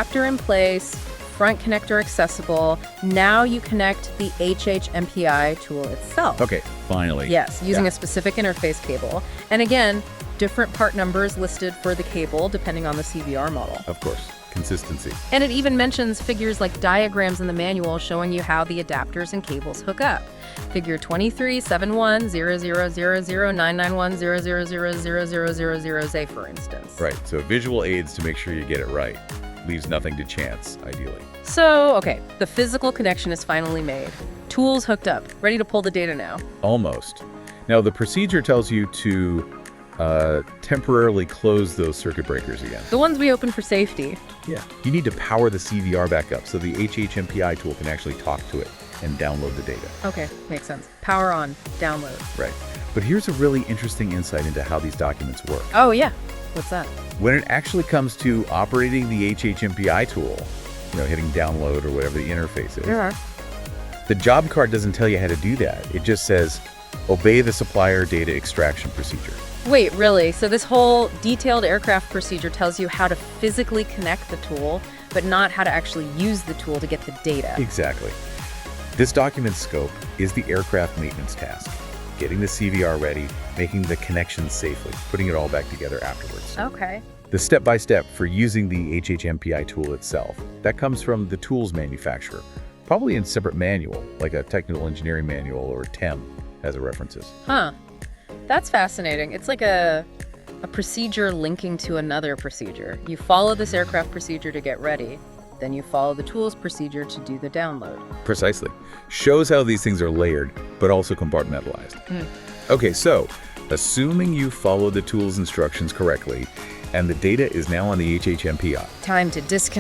Adapter in place, front connector accessible. Now you connect the HHMPI tool itself. Okay, finally. Yes, using a specific interface cable. And again, different part numbers listed for the cable depending on the CVR model. Of course, consistency. And it even mentions figures like diagrams in the manual showing you how the adapters and cables hook up. Figure 237100099100000000A, for instance. Right, so visual aids to make sure you get it right. Leaves nothing to chance, ideally. So, okay, the physical connection is finally made. Tools hooked up, ready to pull the data now. Almost. Now, the procedure tells you to temporarily close those circuit breakers again. The ones we open for safety. Yeah. You need to power the CVR back up so the HHMPI tool can actually talk to it and download the data. Okay, makes sense. Power on, download. Right. But here's a really interesting insight into how these documents work. Oh, yeah. What's that? When it actually comes to operating the HHMPI tool, hitting download or whatever the interface is, the job card doesn't tell you how to do that. It just says, obey the supplier data extraction procedure. Wait, really? So this whole detailed aircraft procedure tells you how to physically connect the tool, but not how to actually use the tool to get the data. Exactly. This document's scope is the aircraft maintenance task, getting the CVR ready, making the connections safely, putting it all back together afterwards. Okay. The step-by-step for using the HHMPI tool itself, that comes from the tools manufacturer, probably in separate manual, like a technical engineering manual or TEM as a references. Huh. That's fascinating. It's like a procedure linking to another procedure. You follow this aircraft procedure to get ready, then you follow the tools procedure to do the download. Precisely. Shows how these things are layered, but also compartmentalized. Okay, so assuming you follow the tools instructions correctly, and the data is now on the HHMPI. Time to disconnect.